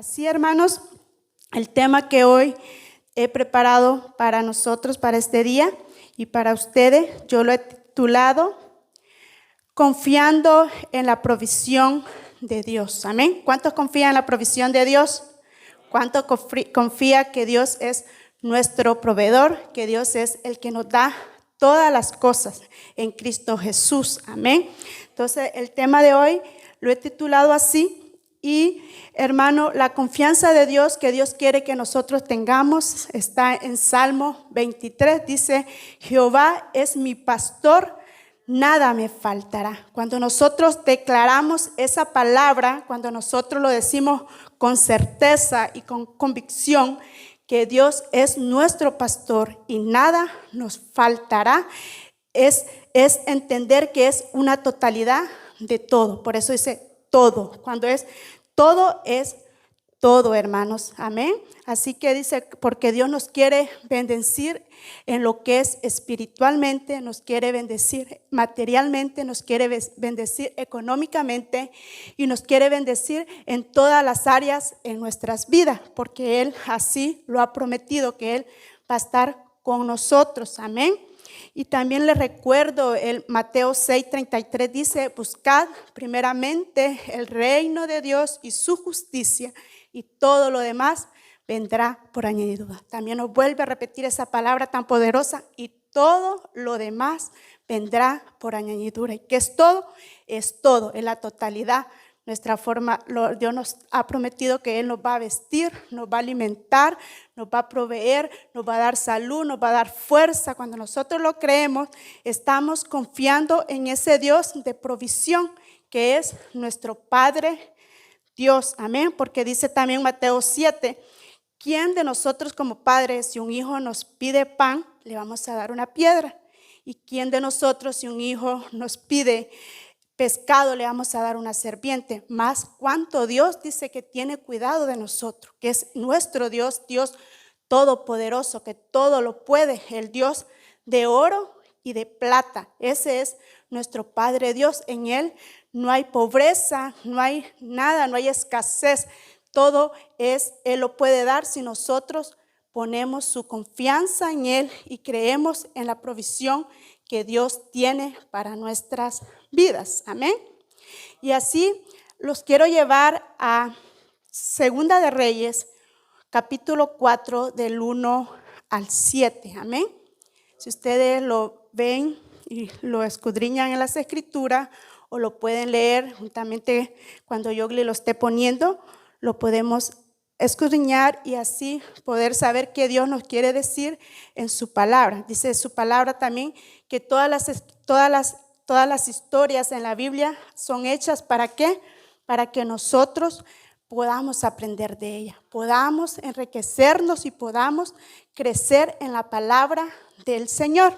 Así, hermanos, el tema que hoy he preparado para nosotros, para este día y para ustedes, yo lo he titulado Confiando en la provisión de Dios. Amén. ¿Cuántos confían en la provisión de Dios? ¿Cuántos confía que Dios es nuestro proveedor, que Dios es el que nos da todas las cosas en Cristo Jesús? Amén. Entonces, el tema de hoy lo he titulado así. Y, hermano, la confianza de Dios que Dios quiere que nosotros tengamos está en Salmo 23. Dice, Jehová es mi pastor, nada me faltará. Cuando nosotros declaramos esa palabra, cuando nosotros lo decimos con certeza y con convicción, que Dios es nuestro pastor y nada nos faltará, es entender que es una totalidad de todo. Por eso dice todo. Cuando es todo, hermanos. Amén. Así que dice, porque Dios nos quiere bendecir en lo que es espiritualmente, nos quiere bendecir materialmente, nos quiere bendecir económicamente y nos quiere bendecir en todas las áreas en nuestras vidas, porque Él así lo ha prometido, que Él va a estar con nosotros. Amén. Y también les recuerdo, el Mateo 6:33 dice, buscad primeramente el reino de Dios y su justicia, y todo lo demás vendrá por añadidura. También nos vuelve a repetir esa palabra tan poderosa, y todo lo demás vendrá por añadidura. ¿Y qué es todo? Es todo, es la totalidad. Nuestra forma, Dios nos ha prometido que Él nos va a vestir, nos va a alimentar, nos va a proveer, nos va a dar salud, nos va a dar fuerza. Cuando nosotros lo creemos, estamos confiando en ese Dios de provisión que es nuestro Padre Dios. Amén. Porque dice también Mateo 7, ¿quién de nosotros como padres, si un hijo nos pide pan, le vamos a dar una piedra? ¿Y quién de nosotros, si un hijo nos pide pescado, le vamos a dar una serpiente? Más cuánto Dios dice que tiene cuidado de nosotros, que es nuestro Dios, Dios todopoderoso, que todo lo puede, el Dios de oro y de plata. Ese es nuestro Padre Dios. En Él no hay pobreza, no hay nada, no hay escasez. Todo Él lo puede dar si nosotros ponemos su confianza en Él y creemos en la provisión que Dios tiene para nuestras vidas. Amén. Y así los quiero llevar a Segunda de Reyes, capítulo 4, del 1 al 7. Amén. Si ustedes lo ven y lo escudriñan en las escrituras, o lo pueden leer juntamente cuando yo lo esté poniendo, lo podemos escudriñar y así poder saber qué Dios nos quiere decir en su palabra. Dice su palabra también que todas las historias en la Biblia son hechas ¿para qué? Para que nosotros podamos aprender de ella, podamos enriquecernos y podamos crecer en la palabra del Señor.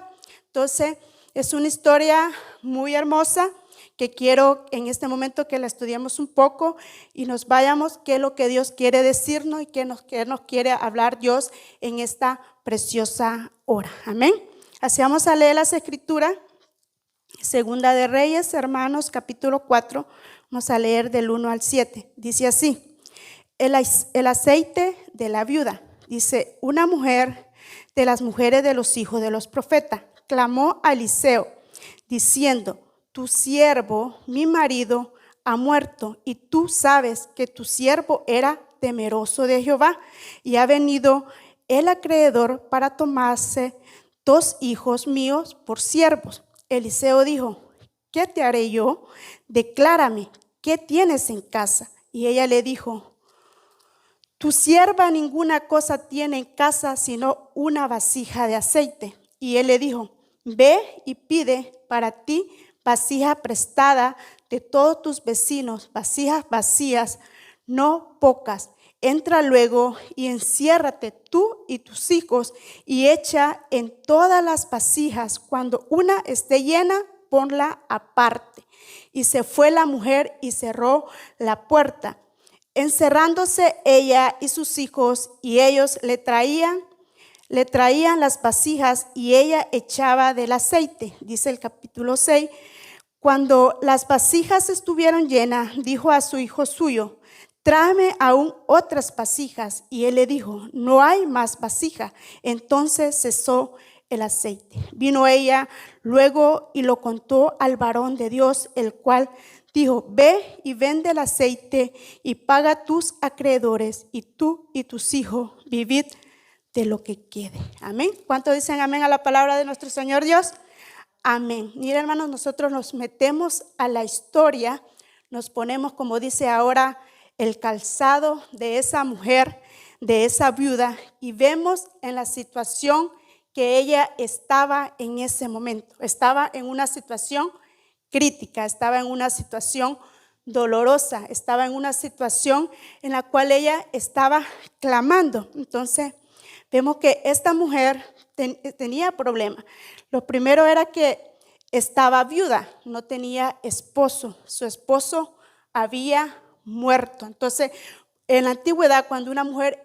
Entonces, es una historia muy hermosa que quiero en este momento que la estudiemos un poco y nos vayamos qué es lo que Dios quiere decirnos y qué nos quiere hablar Dios en esta preciosa hora. Amén. Así vamos a leer las escrituras. Segunda de Reyes, hermanos, capítulo 4. Vamos a leer del 1 al 7. Dice así, el aceite de la viuda. Dice, una mujer de las mujeres de los hijos de los profetas clamó a Eliseo diciendo, tu siervo, mi marido, ha muerto, y tú sabes que tu siervo era temeroso de Jehová, y ha venido el acreedor para tomarse 2 hijos míos por siervos. Eliseo dijo, ¿qué te haré yo? Declárame, ¿qué tienes en casa? Y ella le dijo, tu sierva ninguna cosa tiene en casa sino una vasija de aceite. Y él le dijo, ve y pide para ti vasija prestada de todos tus vecinos, vasijas vacías, no pocas. Entra luego y enciérrate tú y tus hijos y echa en todas las vasijas. Cuando una esté llena, ponla aparte. Y se fue la mujer y cerró la puerta, encerrándose ella y sus hijos, y ellos le traían las vasijas y ella echaba del aceite. Dice el capítulo 6, cuando las vasijas estuvieron llenas, dijo a su hijo suyo, tráeme aún otras vasijas. Y él le dijo, no hay más vasija. Entonces cesó el aceite. Vino ella luego y lo contó al varón de Dios, el cual dijo, ve y vende el aceite y paga a tus acreedores, y tú y tus hijos vivid de lo que quede. Amén. ¿Cuántos dicen amén a la palabra de nuestro Señor Dios? Amén. Mira, hermanos, nosotros nos metemos a la historia, nos ponemos, como dice ahora, el calzado de esa mujer, de esa viuda, y vemos en la situación que ella estaba en ese momento. Estaba en una situación crítica, estaba en una situación dolorosa, estaba en una situación en la cual ella estaba clamando. Entonces, vemos que esta mujer tenía problemas. Lo primero era que estaba viuda, no tenía esposo. Su esposo había muerto. Entonces, en la antigüedad, cuando una mujer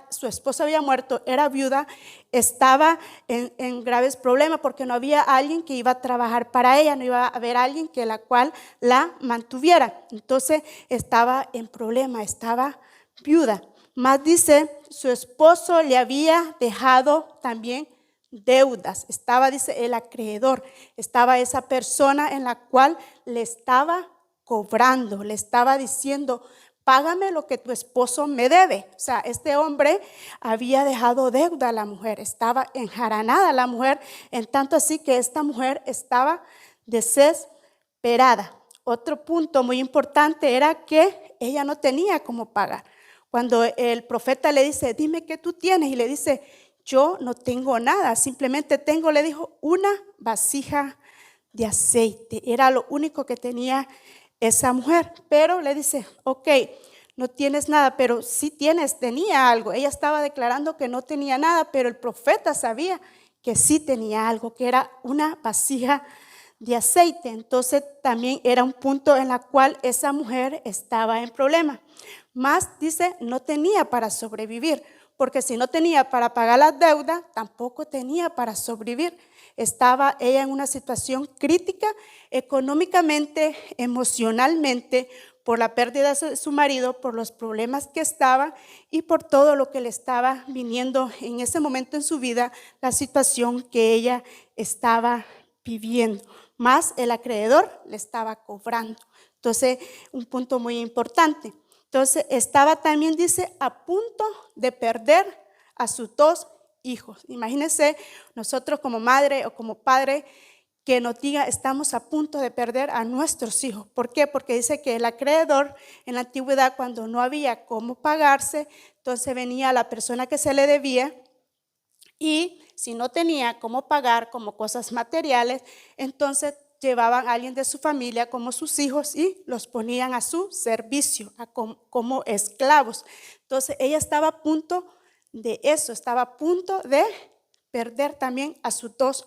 su esposo había muerto, era viuda, estaba en graves problemas porque no había alguien que iba a trabajar para ella, no iba a haber alguien que la cual la mantuviera. Entonces, estaba en problema, estaba viuda. Más dice, su esposo le había dejado también deudas. Estaba, dice, el acreedor. Estaba esa persona en la cual le estaba cobrando, le estaba diciendo, págame lo que tu esposo me debe. O sea, este hombre había dejado deuda a la mujer, estaba enjaranada la mujer, en tanto así que esta mujer estaba desesperada. Otro punto muy importante era que ella no tenía cómo pagar. Cuando el profeta le dice, dime qué tú tienes, y le dice, yo no tengo nada, simplemente tengo, le dijo, una vasija de aceite. Era lo único que tenía esa mujer, pero le dice, ok, no tienes nada, pero sí tenía algo. Ella estaba declarando que no tenía nada, pero el profeta sabía que sí tenía algo, que era una vasija de aceite. Entonces también era un punto en la cual esa mujer estaba en problema. Más dice, no tenía para sobrevivir, porque si no tenía para pagar las deudas, tampoco tenía para sobrevivir. Estaba ella en una situación crítica económicamente, emocionalmente, por la pérdida de su marido, por los problemas que estaba y por todo lo que le estaba viniendo en ese momento en su vida, la situación que ella estaba viviendo. Más el acreedor le estaba cobrando. Entonces, un punto muy importante. Entonces, estaba también, dice, a punto de perder a sus dos hijos. Imagínense nosotros como madre o como padre que nos diga, estamos a punto de perder a nuestros hijos. ¿Por qué? Porque dice que el acreedor en la antigüedad, cuando no había cómo pagarse, entonces venía la persona que se le debía, y si no tenía cómo pagar como cosas materiales, entonces llevaban a alguien de su familia como sus hijos y los ponían a su servicio, como esclavos. Entonces ella estaba a punto de eso, estaba a punto de perder también a sus dos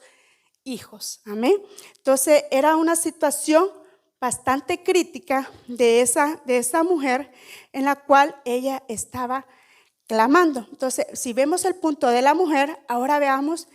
hijos. Amén. Entonces era una situación bastante crítica de esa mujer en la cual ella estaba clamando. Entonces, si vemos el punto de la mujer, ahora veamos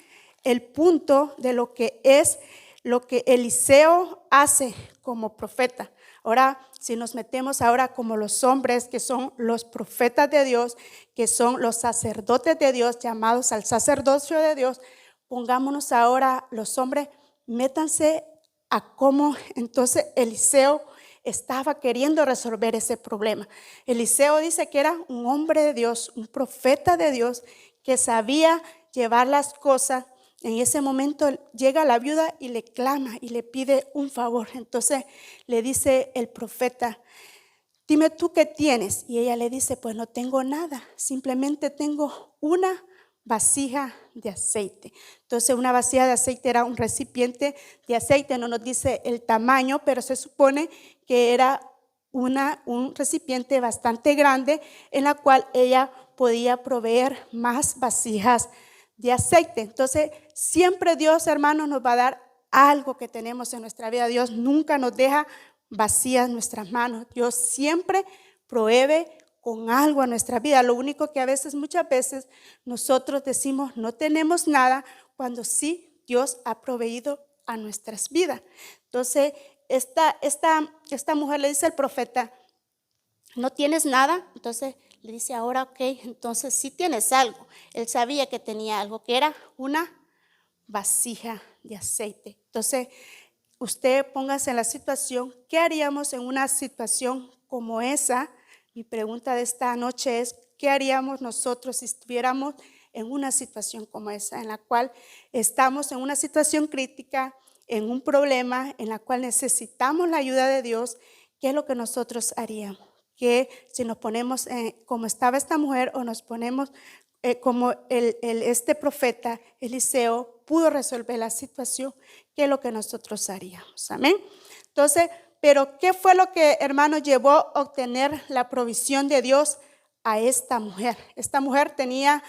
el punto de lo que es lo que Eliseo hace como profeta. Ahora, si nos metemos ahora como los hombres que son los profetas de Dios, que son los sacerdotes de Dios, llamados al sacerdocio de Dios, pongámonos ahora los hombres, métanse a cómo entonces Eliseo estaba queriendo resolver ese problema. Eliseo dice que era un hombre de Dios, un profeta de Dios, que sabía llevar las cosas. En ese momento llega la viuda y le clama y le pide un favor. Entonces le dice el profeta, dime tú qué tienes. Y ella le dice, pues no tengo nada, simplemente tengo una vasija de aceite. Entonces una vasija de aceite era un recipiente de aceite, no nos dice el tamaño, pero se supone que era un recipiente bastante grande en la cual ella podía proveer más vasijas de aceite. Entonces siempre Dios, hermanos, nos va a dar algo que tenemos en nuestra vida. Dios nunca nos deja vacías nuestras manos. Dios siempre provee con algo a nuestra vida. Lo único que muchas veces nosotros decimos no tenemos nada, cuando sí Dios ha proveído a nuestras vidas. Entonces esta mujer le dice al profeta, ¿no tienes nada? Entonces le dice, ahora ok, entonces sí tienes algo. Él sabía que tenía algo, que era una vasija de aceite. Entonces, usted póngase en la situación, ¿qué haríamos en una situación como esa? Mi pregunta de esta noche es, ¿qué haríamos nosotros si estuviéramos en una situación como esa, en la cual estamos en una situación crítica, en un problema, en la cual necesitamos la ayuda de Dios? ¿Qué es lo que nosotros haríamos? Que si nos ponemos como estaba esta mujer o nos ponemos como este profeta Eliseo pudo resolver la situación, ¿qué es lo que nosotros haríamos? Amén. Entonces, pero ¿qué fue lo que, hermanos, llevó a obtener la provisión de Dios a esta mujer? Esta mujer tenía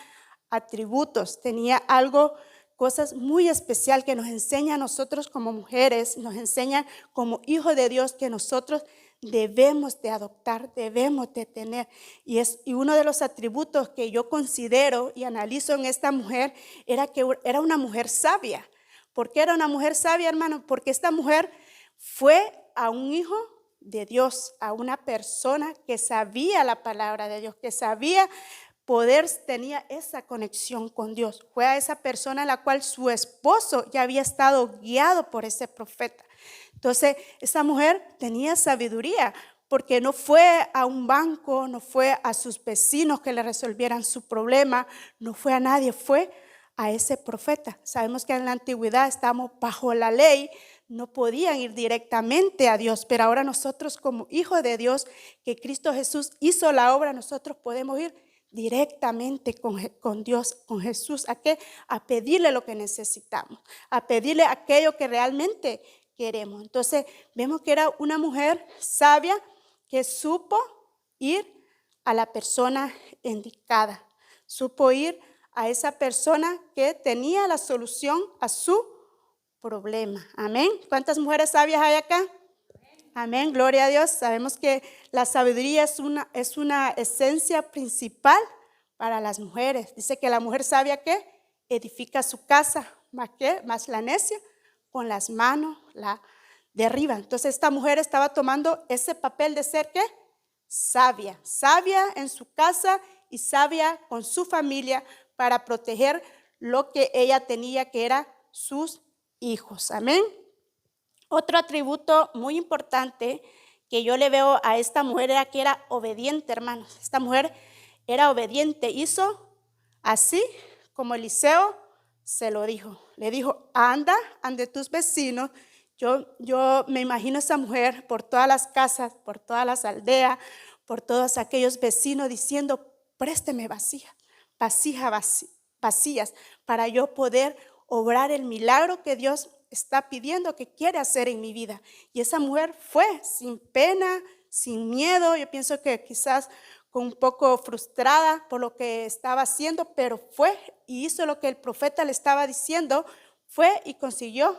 atributos, tenía algo, cosas muy especial que nos enseña a nosotros como mujeres, nos enseña como hijos de Dios que nosotros debemos de adoptar, debemos de tener. Y uno de los atributos que yo considero y analizo en esta mujer era que era una mujer sabia. ¿Por qué era una mujer sabia, hermano? Porque esta mujer fue a un hijo de Dios, a una persona que sabía la palabra de Dios, que sabía poder, tenía esa conexión con Dios. Fue a esa persona a la cual su esposo ya había estado guiado por ese profeta. Entonces, esa mujer tenía sabiduría porque no fue a un banco, no fue a sus vecinos que le resolvieran su problema, no fue a nadie, fue a ese profeta. Sabemos que en la antigüedad estábamos bajo la ley, no podían ir directamente a Dios, pero ahora nosotros como hijos de Dios, que Cristo Jesús hizo la obra, nosotros podemos ir directamente con Dios, con Jesús. ¿A qué? A pedirle lo que necesitamos, a pedirle aquello que realmente queremos. Entonces vemos que era una mujer sabia que supo ir a la persona indicada, supo ir a esa persona que tenía la solución a su problema. Amén. ¿Cuántas mujeres sabias hay acá? Amén, gloria a Dios. Sabemos que la sabiduría es una esencia principal para las mujeres. Dice que la mujer sabia que edifica su casa, más la necia, con las manos la derriba. Entonces esta mujer estaba tomando ese papel de ser ¿qué? Sabia, sabia en su casa y sabia con su familia para proteger lo que ella tenía, que era sus hijos. Amén. Otro atributo muy importante que yo le veo a esta mujer era que era obediente, hermanos. Esta mujer era obediente, hizo así como Eliseo se lo dijo. Le dijo, anda ante tus vecinos. Yo me imagino a esa mujer por todas las casas, por todas las aldeas, por todos aquellos vecinos diciendo, présteme vacías para yo poder obrar el milagro que Dios está pidiendo, que quiere hacer en mi vida. Y esa mujer fue sin pena, sin miedo. Yo pienso que quizás con un poco frustrada por lo que estaba haciendo, pero fue y hizo lo que el profeta le estaba diciendo, fue y consiguió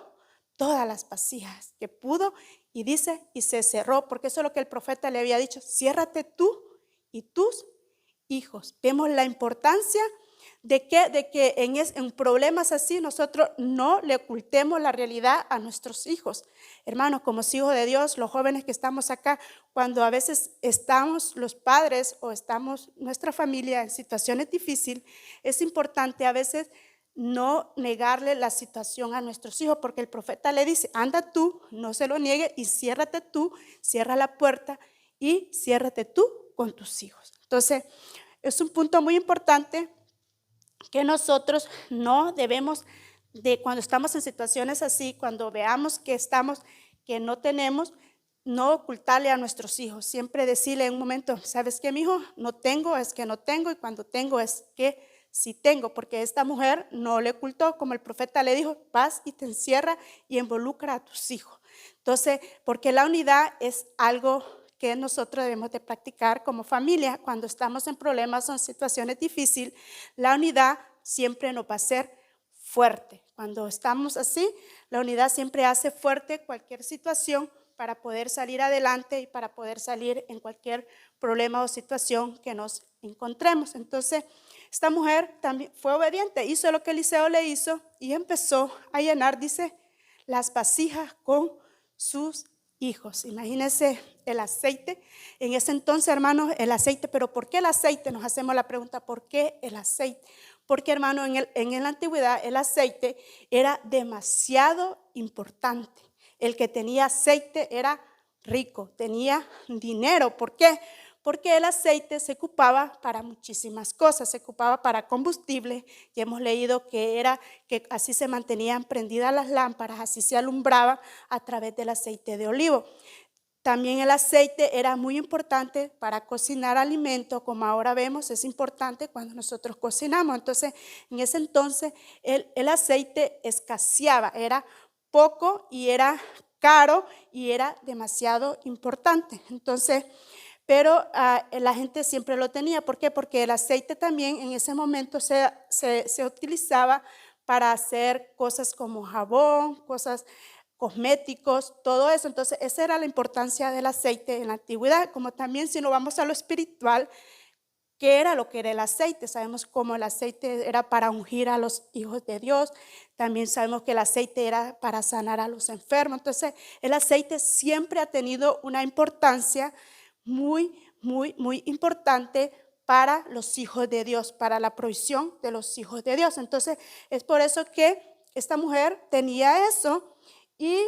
todas las vasijas que pudo y dice, y se cerró, porque eso es lo que el profeta le había dicho, ciérrate tú y tus hijos. Vemos la importancia de que en problemas así nosotros no le ocultemos la realidad a nuestros hijos. Hermanos, como hijos de Dios, los jóvenes que estamos acá, cuando a veces estamos los padres o estamos nuestra familia en situaciones difíciles, es importante a veces no negarle la situación a nuestros hijos, porque el profeta le dice, anda tú, no se lo niegue y ciérrate tú, cierra la puerta y ciérrate tú con tus hijos. Entonces, es un punto muy importante que nosotros no debemos de, cuando estamos en situaciones así, cuando veamos que no tenemos, no ocultarle a nuestros hijos, siempre decirle en un momento, ¿sabes qué, mijo? No tengo, es que no tengo, y cuando tengo es que sí tengo, porque esta mujer no le ocultó, como el profeta le dijo, vas y te encierra y involucra a tus hijos. Entonces, porque la unidad es algo que nosotros debemos de practicar como familia cuando estamos en problemas o en situaciones difíciles. La unidad siempre nos va a hacer fuerte. Cuando estamos así, la unidad siempre hace fuerte cualquier situación para poder salir adelante y para poder salir en cualquier problema o situación que nos encontremos. Entonces, esta mujer también fue obediente, hizo lo que Eliseo le hizo y empezó a llenar, dice, las vasijas con sus hijos. Imagínense el aceite. En ese entonces, hermanos, el aceite. Pero ¿por qué el aceite? Nos hacemos la pregunta, ¿por qué el aceite? Porque, hermano, en la antigüedad el aceite era demasiado importante. El que tenía aceite era rico, tenía dinero. ¿Por qué? Porque el aceite se ocupaba para muchísimas cosas. Se ocupaba para combustible. Y hemos leído que así se mantenían prendidas las lámparas, así se alumbraba a través del aceite de olivo. También el aceite era muy importante para cocinar alimentos, como ahora vemos, es importante cuando nosotros cocinamos. Entonces, en ese entonces, el aceite escaseaba, era poco y era caro y era demasiado importante. Entonces, pero la gente siempre lo tenía. ¿Por qué? Porque el aceite también en ese momento se utilizaba para hacer cosas como jabón, cosas cosméticos, todo eso. Entonces, esa era la importancia del aceite en la antigüedad. Como también si nos vamos a lo espiritual, ¿qué era lo que era el aceite? Sabemos cómo el aceite era para ungir a los hijos de Dios. También sabemos que el aceite era para sanar a los enfermos. Entonces, el aceite siempre ha tenido una importancia muy, muy, muy importante para los hijos de Dios, para la provisión de los hijos de Dios. Entonces, es por eso que esta mujer tenía eso. Y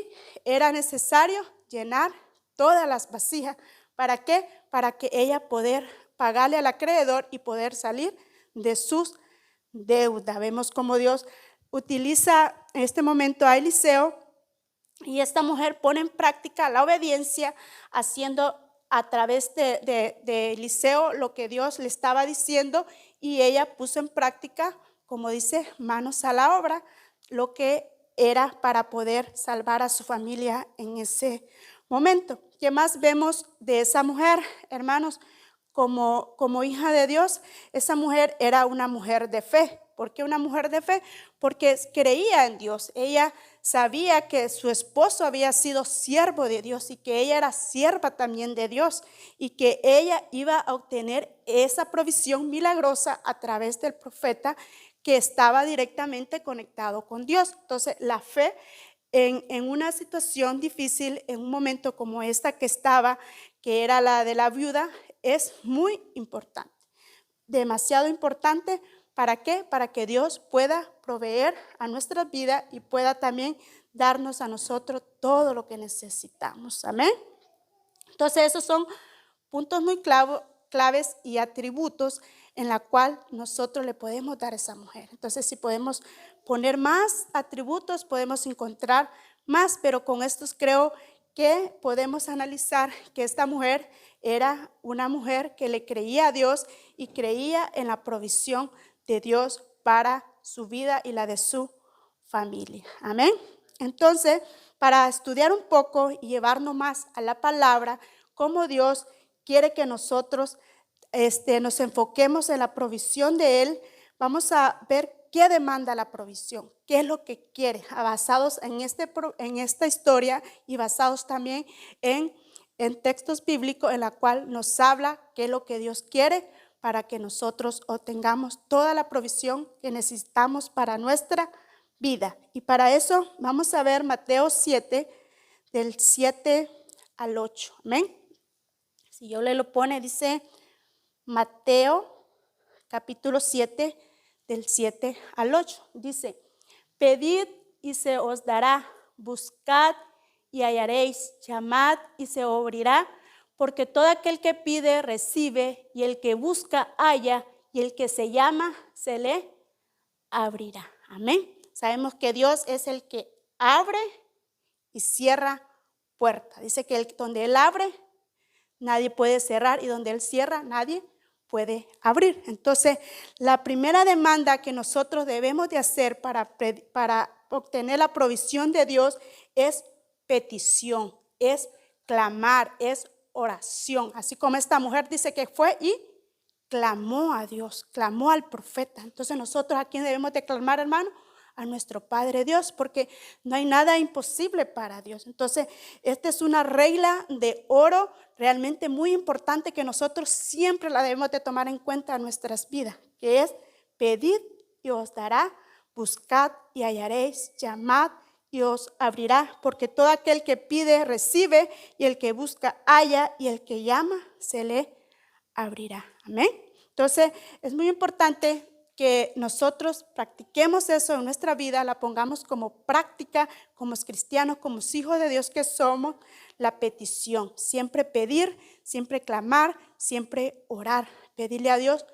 era necesario llenar todas las vasijas. ¿Para qué? Para que ella poder pagarle al acreedor y poder salir de sus deudas. Vemos cómo Dios utiliza en este momento a Eliseo y esta mujer pone en práctica la obediencia, haciendo a través de Eliseo lo que Dios le estaba diciendo, y ella puso en práctica, como dice, manos a la obra, lo que era para poder salvar a su familia en ese momento. ¿Qué más vemos de esa mujer, hermanos? Como hija de Dios, esa mujer era una mujer de fe. ¿Por qué una mujer de fe? Porque creía en Dios. Ella sabía que su esposo había sido siervo de Dios y que ella era sierva también de Dios y que ella iba a obtener esa provisión milagrosa a través del profeta que estaba directamente conectado con Dios. Entonces, la fe en una situación difícil, en un momento como esta que era la de la viuda, es muy importante, demasiado importante. ¿Para qué? Para que Dios pueda proveer a nuestra vida y pueda también darnos a nosotros todo lo que necesitamos. Amén. Entonces, esos son puntos muy claves y atributos en la cual nosotros le podemos dar a esa mujer. Entonces, si podemos poner más atributos, podemos encontrar más, pero con estos creo que podemos analizar que esta mujer era una mujer que le creía a Dios y creía en la provisión de Dios para su vida y la de su familia. Amén. Entonces, para estudiar un poco y llevarnos más a la palabra, cómo Dios quiere que nosotros nos enfoquemos en la provisión de Él, vamos a ver qué demanda la provisión, qué es lo que quiere, basados en esta historia y basados también en textos bíblicos en la cual nos habla qué es lo que Dios quiere para que nosotros obtengamos toda la provisión que necesitamos para nuestra vida. Y para eso vamos a ver Mateo 7, del 7 al 8. Amén. Si yo le lo pone, dice Mateo capítulo 7, del 7 al 8. Dice, pedid y se os dará, buscad y hallaréis, llamad y se abrirá, porque todo aquel que pide recibe, y el que busca halla, y el que se llama se le abrirá. Amén. Sabemos que Dios es el que abre y cierra puertas. Dice que donde Él abre, nadie puede cerrar, y donde Él cierra, nadie puede abrir. Entonces, la primera demanda que nosotros debemos de hacer para obtener la provisión de Dios es petición, es clamar, es oración. Así como esta mujer dice que fue y clamó a Dios, clamó al profeta. Entonces, nosotros, ¿a quién debemos de clamar, hermano? A nuestro Padre Dios, porque no hay nada imposible para Dios. Entonces, esta es una regla de oro realmente muy importante que nosotros siempre la debemos de tomar en cuenta en nuestras vidas, que es: pedid y os dará, buscad y hallaréis, llamad y os abrirá, porque todo aquel que pide, recibe, y el que busca, halla, y el que llama, se le abrirá. Amén. Entonces, es muy importante que nosotros practiquemos eso en nuestra vida, la pongamos como práctica, como cristianos, como hijos de Dios que somos, la petición. Siempre pedir, siempre clamar, siempre orar, pedirle a Dios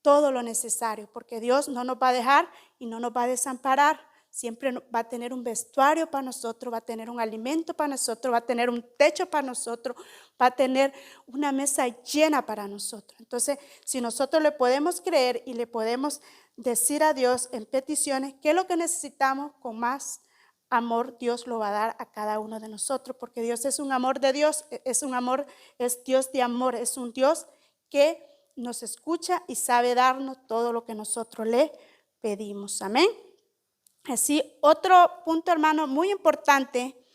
todo lo necesario, porque Dios no nos va a dejar y no nos va a desamparar. Siempre va a tener un vestuario para nosotros, va a tener un alimento para nosotros, va a tener un techo para nosotros, va a tener una mesa llena para nosotros. Entonces, si nosotros le podemos creer y le podemos decir a Dios en peticiones qué es lo que necesitamos, con más amor Dios lo va a dar a cada uno de nosotros, porque Dios es un amor de Dios, es un amor, es Dios de amor, es un Dios que nos escucha y sabe darnos todo lo que nosotros le pedimos. Amén. Así, otro punto, hermano, muy importante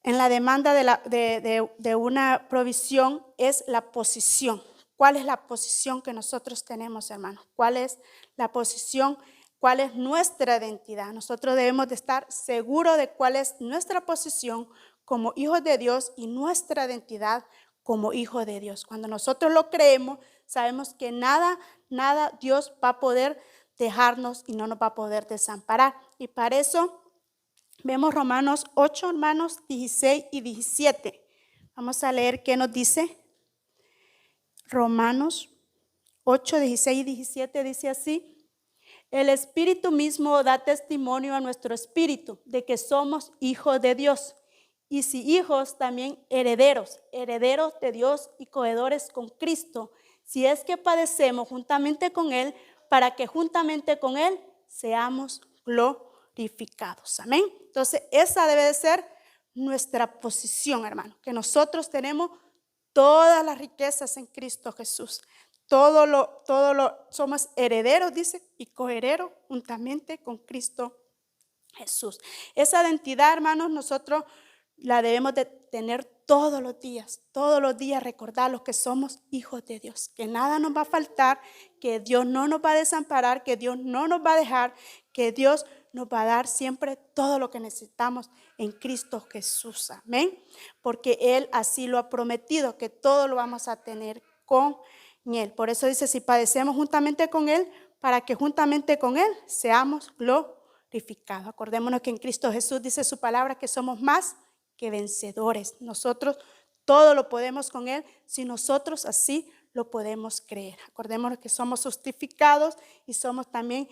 en la demanda de una provisión es la posición. ¿Cuál es la posición que nosotros tenemos, hermano? ¿Cuál es la posición? ¿Cuál es nuestra identidad? Nosotros debemos de estar seguros de cuál es nuestra posición como hijos de Dios y nuestra identidad como hijos de Dios. Cuando nosotros lo creemos, sabemos que nada Dios va a poder dejarnos y no nos va a poder desamparar. Y para eso vemos Romanos 8, hermanos, 16 y 17. Vamos a leer qué nos dice. Romanos 8, 16 y 17 dice así: el Espíritu mismo da testimonio a nuestro espíritu de que somos hijos de Dios. Y si hijos, también herederos, herederos de Dios y coherederos con Cristo, si es que padecemos juntamente con Él, para que juntamente con Él seamos glorificados. Amén. Entonces, esa debe de ser nuestra posición, hermano, que nosotros tenemos todas las riquezas en Cristo Jesús. Somos herederos, dice, y coherederos juntamente con Cristo Jesús. Esa identidad, hermanos, nosotros la debemos de tener todos los días recordar los que somos hijos de Dios, que nada nos va a faltar, que Dios no nos va a desamparar, que Dios no nos va a dejar, que Dios nos va a dar siempre todo lo que necesitamos en Cristo Jesús. Amén. Porque Él así lo ha prometido, que todo lo vamos a tener con Él. Por eso dice, si padecemos juntamente con Él, para que juntamente con Él seamos glorificados. Acordémonos que en Cristo Jesús dice su palabra que somos más que vencedores. Nosotros todo lo podemos con Él si nosotros así lo podemos creer. Acordémonos que somos justificados y somos también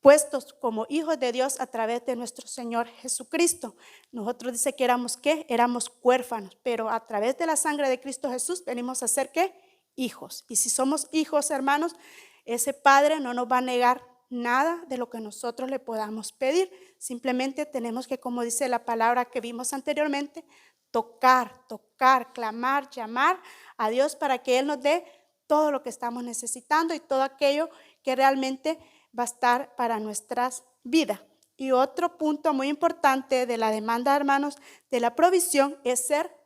puestos como hijos de Dios a través de nuestro Señor Jesucristo. Nosotros dice que éramos ¿qué? Éramos huérfanos, pero a través de la sangre de Cristo Jesús venimos a ser ¿qué? Hijos. Y si somos hijos, hermanos, ese Padre no nos va a negar nada de lo que nosotros le podamos pedir. Simplemente tenemos que, como dice la palabra que vimos anteriormente, tocar, clamar, llamar a Dios para que Él nos dé todo lo que estamos necesitando y todo aquello que realmente va a estar para nuestras vidas. Y otro punto muy importante de la demanda, hermanos, de la provisión es ser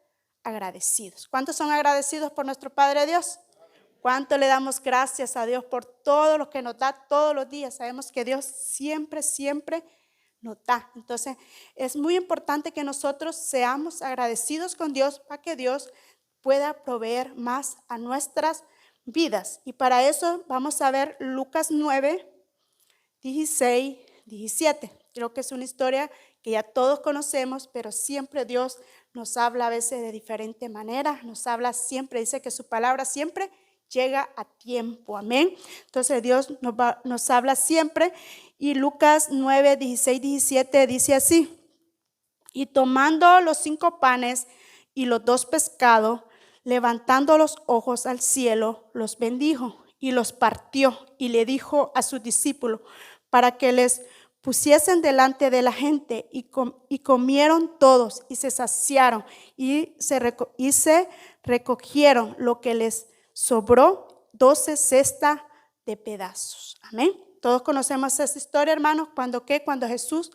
agradecidos. ¿Cuántos son agradecidos por nuestro Padre Dios? ¿Cuánto le damos gracias a Dios por todo lo que nos da todos los días? Sabemos que Dios siempre nos da. Entonces, es muy importante que nosotros seamos agradecidos con Dios para que Dios pueda proveer más a nuestras vidas. Y para eso vamos a ver Lucas 9, 16, 17. Creo que es una historia que ya todos conocemos, pero siempre Dios nos habla a veces de diferente manera. Nos habla siempre, dice que su palabra siempre llega a tiempo. Amén. Entonces Dios nos habla siempre. Y Lucas 9, 16, 17 dice así: y tomando los 5 panes y los 2 pescados, levantando los ojos al cielo, los bendijo y los partió y le dijo a sus discípulos para que les pusiesen delante de la gente, y comieron todos y se saciaron y se recogieron lo que les sobró, 12 cestas de pedazos. Amén. Todos conocemos esa historia, hermanos. ¿Cuándo qué? Cuando Jesús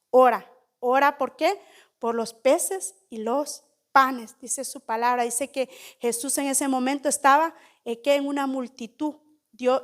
ora. ¿Ora por qué? Por los peces y los panes, dice su palabra. Dice que Jesús en ese momento estaba que en una multitud.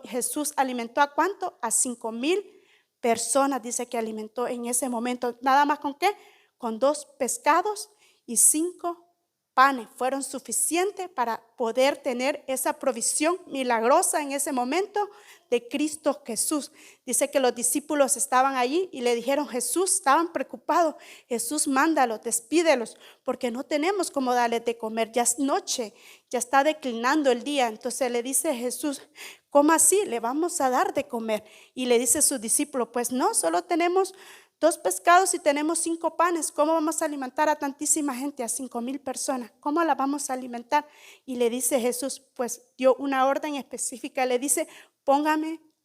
Jesús alimentó ¿a cuánto? A 5,000 personas, dice que alimentó en ese momento. ¿Nada más con qué? Con 2 pescados y 5 panes. Fueron suficientes para poder tener esa provisión milagrosa en ese momento de Cristo Jesús. Dice que los discípulos estaban allí y le dijeron: Jesús, estaban preocupados. Jesús, mándalos, despídelos, porque no tenemos cómo darles de comer. Ya es noche, ya está declinando el día. Entonces le dice Jesús: ¿cómo así? Le vamos a dar de comer. Y le dice a sus discípulos: pues no, solo tenemos 2 pescados y tenemos 5 panes. ¿Cómo vamos a alimentar a tantísima gente, a 5,000 personas? ¿Cómo la vamos a alimentar? Y le dice Jesús, pues dio una orden específica. Le dice: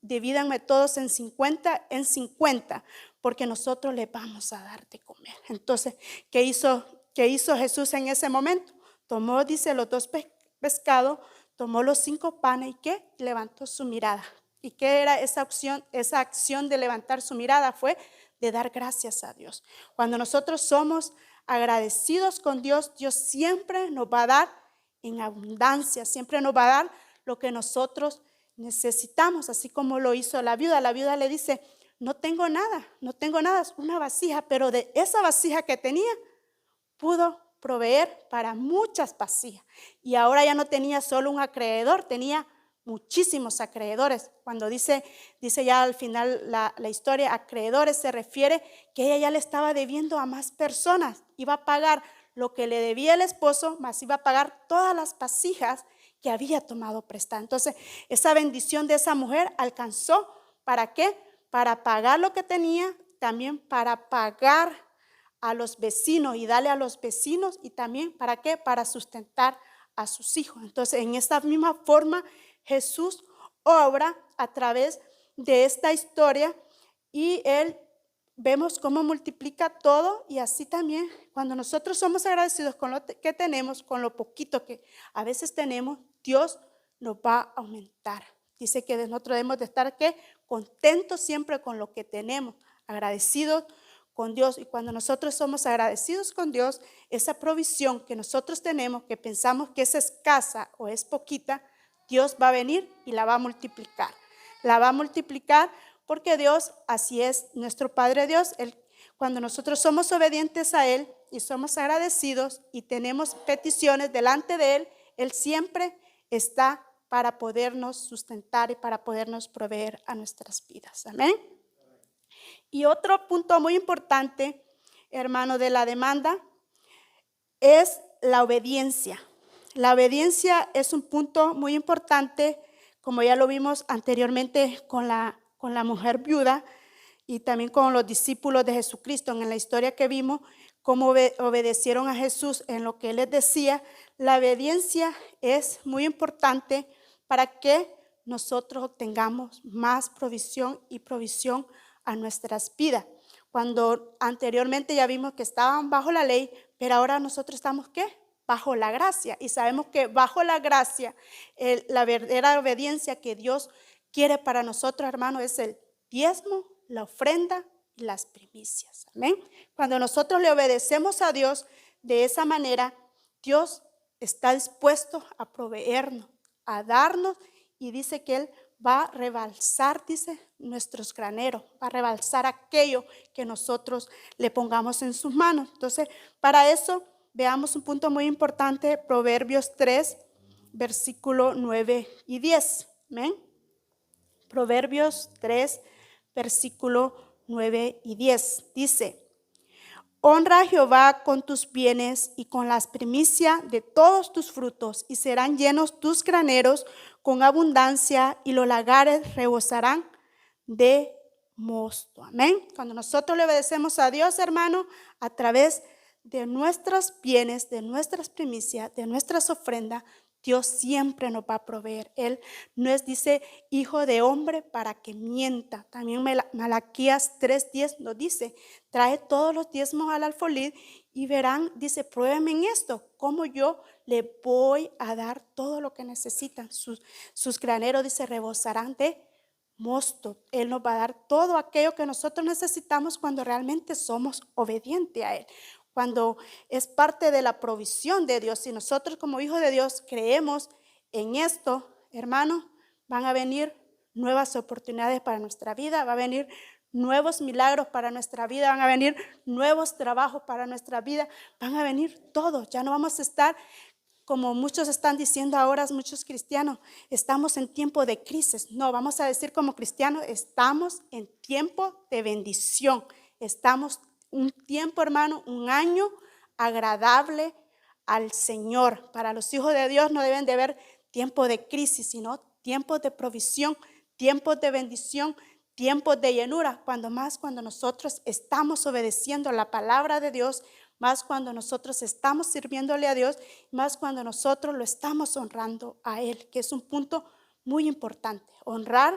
divídanme todos en 50, porque nosotros les vamos a dar de comer. Entonces, ¿qué hizo Jesús en ese momento? Tomó, dice, los 2 pescados, tomó los 5 panes y ¿qué? Levantó su mirada. ¿Y qué era esa acción de levantar su mirada? Fue de dar gracias a Dios. Cuando nosotros somos agradecidos con Dios, Dios siempre nos va a dar en abundancia, siempre nos va a dar lo que nosotros necesitamos, así como lo hizo la viuda. La viuda le dice: no tengo nada, es una vasija, pero de esa vasija que tenía, pudo proveer para muchas vasijas. Y ahora ya no tenía solo un acreedor, tenía muchísimos acreedores. Cuando dice ya al final la historia, acreedores, se refiere que ella ya le estaba debiendo a más personas. Iba a pagar lo que le debía el esposo, más iba a pagar todas las vasijas que había tomado prestada. Entonces, esa bendición de esa mujer alcanzó, ¿para qué? Para pagar lo que tenía, también para pagar a los vecinos y darle a los vecinos, y también ¿para qué? Para sustentar a sus hijos. Entonces, en esta misma forma, Jesús obra a través de esta historia y Él vemos cómo multiplica todo. Y así también cuando nosotros somos agradecidos con lo que tenemos, con lo poquito que a veces tenemos, Dios nos va a aumentar. Dice que nosotros debemos de estar ¿qué? Contentos siempre con lo que tenemos, agradecidos con Dios. Y cuando nosotros somos agradecidos con Dios, esa provisión que nosotros tenemos, que pensamos que es escasa o es poquita, Dios va a venir y la va a multiplicar. La va a multiplicar porque Dios, así es, nuestro Padre Dios, cuando nosotros somos obedientes a Él y somos agradecidos y tenemos peticiones delante de Él, Él siempre está para podernos sustentar y para podernos proveer a nuestras vidas. Amén. Y otro punto muy importante, hermano, de la demanda es la obediencia. La obediencia es un punto muy importante, como ya lo vimos anteriormente con la mujer viuda y también con los discípulos de Jesucristo. En la historia que vimos, cómo obedecieron a Jesús en lo que Él les decía. La obediencia es muy importante para que nosotros tengamos más provisión y provisión a nuestras vidas. Cuando anteriormente ya vimos que estaban bajo la ley, pero ahora nosotros estamos ¿qué? Bajo la gracia. Y sabemos que bajo la gracia, la verdadera obediencia que Dios quiere para nosotros, hermano, es el diezmo, la ofrenda y las primicias. Amén. Cuando nosotros le obedecemos a Dios de esa manera, Dios está dispuesto a proveernos, a darnos, y dice que Él va a rebalsar, dice, nuestros graneros, va a rebalsar aquello que nosotros le pongamos en sus manos. Entonces, para eso, veamos un punto muy importante, Proverbios 3, versículo 9 y 10. ¿Amén? Proverbios 3, versículo 9 y 10. Dice: honra a Jehová con tus bienes y con las primicias de todos tus frutos, y serán llenos tus graneros con abundancia, y los lagares rebosarán de mosto. Amén. Cuando nosotros le obedecemos a Dios, hermano, a través de nuestros bienes, de nuestras primicias, de nuestras ofrendas, Dios siempre nos va a proveer. Él no es, dice, hijo de hombre para que mienta. También Malaquías 3:10 nos dice: trae todos los diezmos al alfolí y verán, dice, pruébenme en esto, cómo yo le voy a dar todo lo que necesitan. Sus graneros, dice, rebosarán de mosto. Él nos va a dar todo aquello que nosotros necesitamos cuando realmente somos obedientes a Él. Cuando es parte de la provisión de Dios. Si nosotros como hijos de Dios creemos en esto, hermanos, van a venir nuevas oportunidades para nuestra vida, va a venir nuevos milagros para nuestra vida, van a venir nuevos trabajos para nuestra vida, van a venir todo. Ya no vamos a estar como muchos están diciendo ahora, muchos cristianos, estamos en tiempo de crisis. No, vamos a decir como cristianos, estamos en tiempo de bendición. Estamos un tiempo, hermano, un año agradable al Señor. Para los hijos de Dios no deben de haber tiempo de crisis, sino tiempos de provisión, tiempos de bendición, tiempos de llenura. Cuando nosotros estamos obedeciendo la palabra de Dios, más cuando nosotros estamos sirviéndole a Dios, más cuando nosotros lo estamos honrando a Él, que es un punto muy importante. Honrar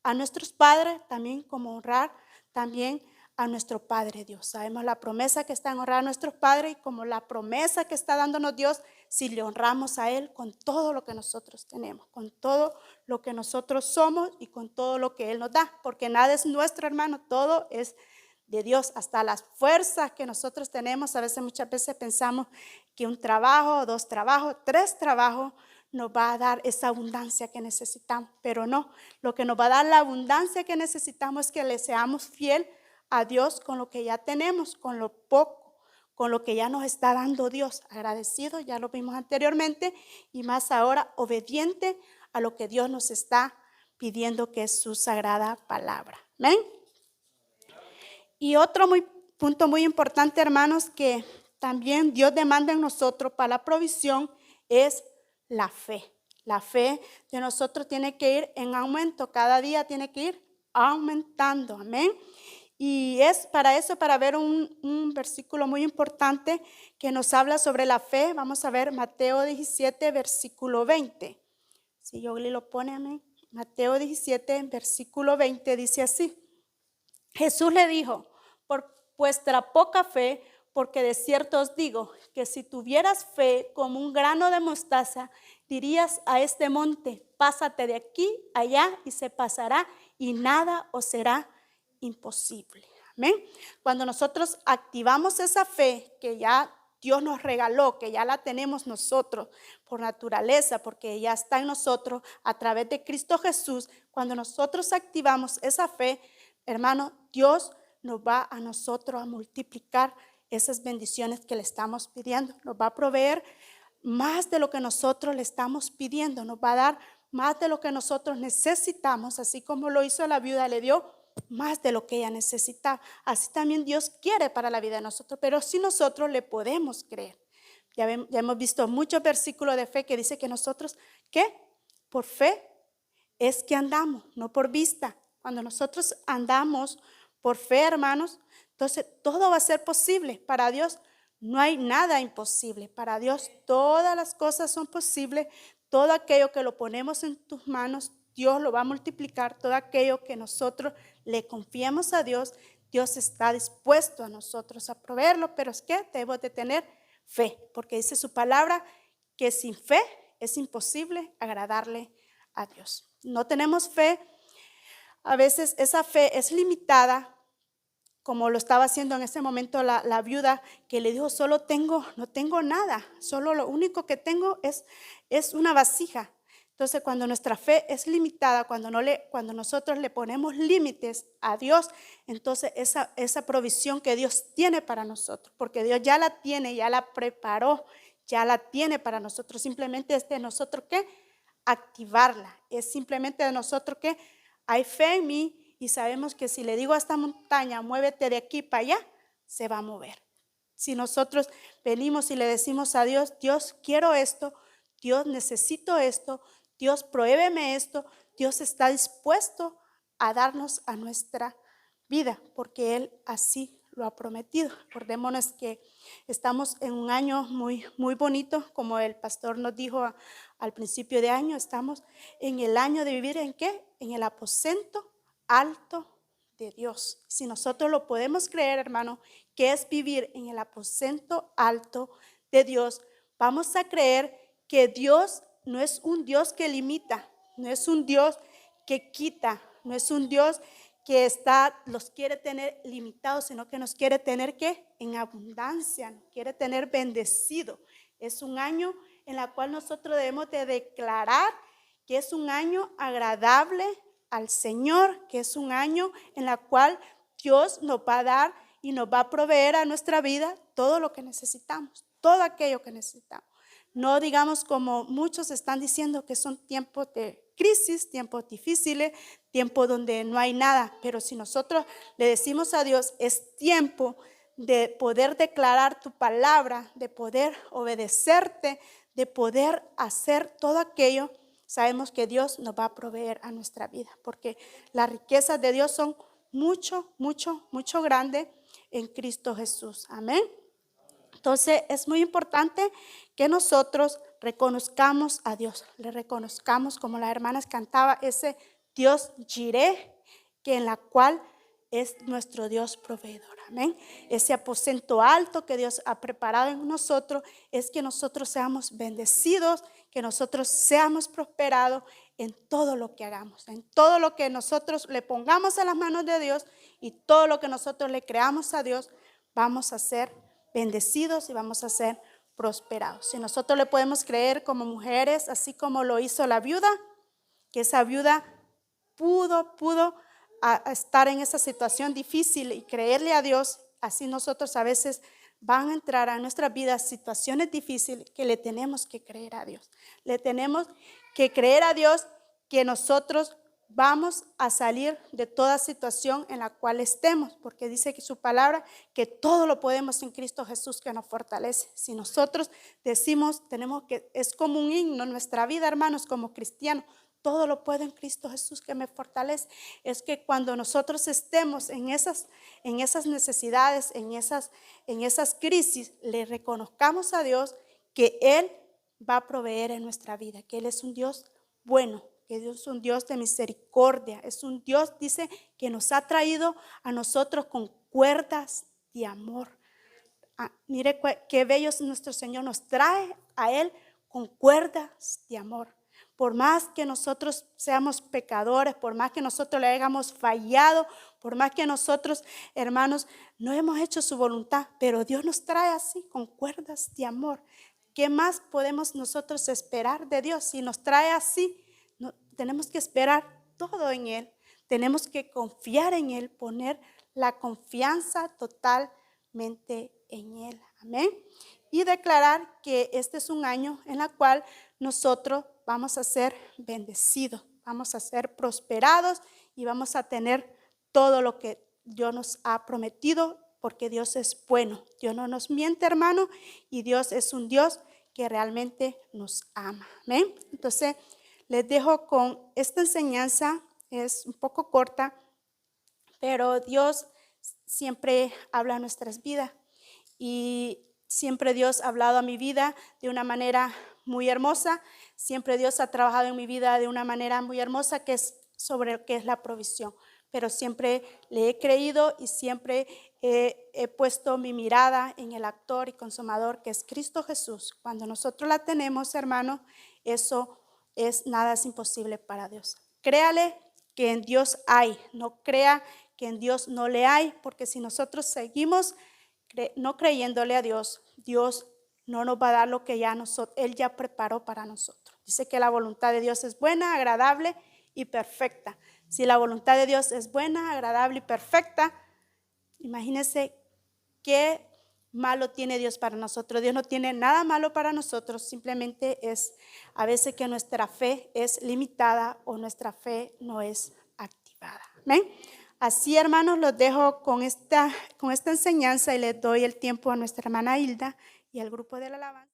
a nuestros padres, también como honrar también a nuestro Padre Dios. Sabemos la promesa que está en honrar a nuestros padres y como la promesa que está dándonos Dios, si le honramos a Él con todo lo que nosotros tenemos, con todo lo que nosotros somos y con todo lo que Él nos da, porque nada es nuestro, hermano, todo es de Dios. Hasta las fuerzas que nosotros tenemos, muchas veces pensamos que un trabajo, 2 trabajos, 3 trabajos nos va a dar esa abundancia que necesitamos, pero no, lo que nos va a dar la abundancia que necesitamos es que le seamos fiel a Dios con lo que ya tenemos, con lo poco, con lo que ya nos está dando Dios, agradecido, ya lo vimos anteriormente, y más ahora obediente a lo que Dios nos está pidiendo, que es su sagrada palabra. ¿Amén? Y otro punto muy importante, hermanos, que también Dios demanda en nosotros para la provisión es la fe. La fe de nosotros tiene que ir en aumento, cada día tiene que ir aumentando, amén. Y es para eso, para ver un versículo muy importante que nos habla sobre la fe. Vamos a ver Mateo 17, versículo 20. Si Yogli lo pone, amén. Mateo 17, versículo 20 dice así. Jesús le dijo: por vuestra poca fe, porque de cierto os digo que si tuvieras fe como un grano de mostaza, dirías a este monte: pásate de aquí allá, y se pasará, y nada os será imposible. Amén. Cuando nosotros activamos esa fe que ya Dios nos regaló, que ya la tenemos nosotros por naturaleza, porque ya está en nosotros a través de Cristo Jesús, cuando nosotros activamos esa fe, hermano, Dios nos va a nosotros a multiplicar esas bendiciones que le estamos pidiendo. Nos va a proveer más de lo que nosotros le estamos pidiendo. Nos va a dar más de lo que nosotros necesitamos, así como lo hizo la viuda, le dio más de lo que ella necesitaba. Así también Dios quiere para la vida de nosotros, pero si nosotros le podemos creer. Ya hemos visto muchos versículos de fe que dice que nosotros, ¿qué? Por fe es que andamos, no por vista. Cuando nosotros andamos por fe, hermanos, entonces todo va a ser posible. Para Dios no hay nada imposible. Para Dios todas las cosas son posibles. Todo aquello que lo ponemos en tus manos, Dios lo va a multiplicar. Todo aquello que nosotros le confiemos a Dios, Dios está dispuesto a nosotros a proveerlo. Pero es que debemos de tener fe, porque dice su palabra que sin fe es imposible agradarle a Dios. No tenemos fe. A veces esa fe es limitada, como lo estaba haciendo en ese momento la viuda, que le dijo: no tengo nada, solo lo único que tengo es una vasija. Entonces, cuando nuestra fe es limitada, cuando nosotros le ponemos límites a Dios, entonces esa provisión que Dios tiene para nosotros, porque Dios ya la tiene, ya la preparó, ya la tiene para nosotros, simplemente es de nosotros que activarla, es simplemente de nosotros que hay fe en mí y sabemos que si le digo a esta montaña: muévete de aquí para allá, se va a mover. Si nosotros venimos y le decimos a Dios: Dios, quiero esto, Dios, necesito esto, Dios, prohíbeme esto, Dios está dispuesto a darnos a nuestra vida, porque Él así lo ha prometido. Acordémonos que estamos en un año muy, muy bonito, como el pastor nos dijo al principio de año. Estamos en el año de vivir ¿en qué? En el aposento alto de Dios. Si nosotros lo podemos creer, hermano, que es vivir en el aposento alto de Dios, vamos a creer que Dios no es un Dios que limita, no es un Dios que quita, no es un Dios que los quiere tener limitados, sino que nos quiere tener ¿qué? En abundancia, nos quiere tener bendecido. Es un año en el cual nosotros debemos de declarar que es un año agradable al Señor, que es un año en el cual Dios nos va a dar y nos va a proveer a nuestra vida todo lo que necesitamos, todo aquello que necesitamos. No digamos como muchos están diciendo que son tiempos de crisis, tiempos difíciles, tiempos donde no hay nada, pero si nosotros le decimos a Dios, es tiempo de poder declarar tu palabra, de poder obedecerte, de poder hacer todo aquello, sabemos que Dios nos va a proveer a nuestra vida, porque las riquezas de Dios son mucho, mucho, mucho grandes en Cristo Jesús. Amén. Entonces es muy importante que nosotros reconozcamos a Dios, le reconozcamos como las hermanas cantaba, ese Dios Jireh, que en la cual es nuestro Dios proveedor. Amén. Ese aposento alto que Dios ha preparado en nosotros es que nosotros seamos bendecidos, que nosotros seamos prosperados en todo lo que hagamos, en todo lo que nosotros le pongamos a las manos de Dios y todo lo que nosotros le creamos a Dios, vamos a ser bendecidos y vamos a ser prosperados. Si nosotros le podemos creer como mujeres, así como lo hizo la viuda, que esa viuda pudo a estar en esa situación difícil y creerle a Dios, así nosotros a veces van a entrar a nuestra vida situaciones difíciles que le tenemos que creer a Dios. Le tenemos que creer a Dios que nosotros vamos a salir de toda situación en la cual estemos, porque dice que su palabra, que todo lo podemos en Cristo Jesús que nos fortalece. Si nosotros decimos, tenemos que, es como un himno en nuestra vida, hermanos, como cristianos, todo lo puedo en Cristo Jesús que me fortalece. Es que cuando nosotros estemos en esas necesidades, en esas crisis, le reconozcamos a Dios que Él va a proveer en nuestra vida, que Él es un Dios bueno, que Dios es un Dios de misericordia, es un Dios, dice, que nos ha traído a nosotros con cuerdas de amor. Mire qué bello es nuestro Señor, nos trae a Él con cuerdas de amor. Por más que nosotros seamos pecadores, por más que nosotros le hayamos fallado, por más que nosotros, hermanos, no hemos hecho su voluntad, pero Dios nos trae así con cuerdas de amor. ¿Qué más podemos nosotros esperar de Dios? Si nos trae así, tenemos que esperar todo en Él. Tenemos que confiar en Él, poner la confianza totalmente en Él. Amén. Y declarar que este es un año en el cual nosotros vamos a ser bendecidos, vamos a ser prosperados y vamos a tener todo lo que Dios nos ha prometido, porque Dios es bueno. Dios no nos miente, hermano, y Dios es un Dios que realmente nos ama. Amén. Entonces, les dejo con esta enseñanza, es un poco corta, pero Dios siempre habla a nuestras vidas y siempre Dios ha hablado a mi vida de una manera muy hermosa, siempre Dios ha trabajado en mi vida de una manera muy hermosa, que es sobre lo que es la provisión, pero siempre le he creído y siempre he puesto mi mirada en el autor y consumador que es Cristo Jesús. Cuando nosotros la tenemos, hermano, eso es nada es imposible para Dios. Créale que en Dios hay, no crea que en Dios no le hay, porque si nosotros seguimos no creyéndole a Dios, Dios no nos va a dar lo que Él ya preparó para nosotros. Dice que la voluntad de Dios es buena, agradable y perfecta. Si la voluntad de Dios es buena, agradable y perfecta, imagínense qué malo tiene Dios para nosotros. Dios no tiene nada malo para nosotros, simplemente es a veces que nuestra fe es limitada o nuestra fe no es activada. ¿Amén? Así, hermanos, los dejo con esta enseñanza y les doy el tiempo a nuestra hermana Hilda y al grupo de la alabanza.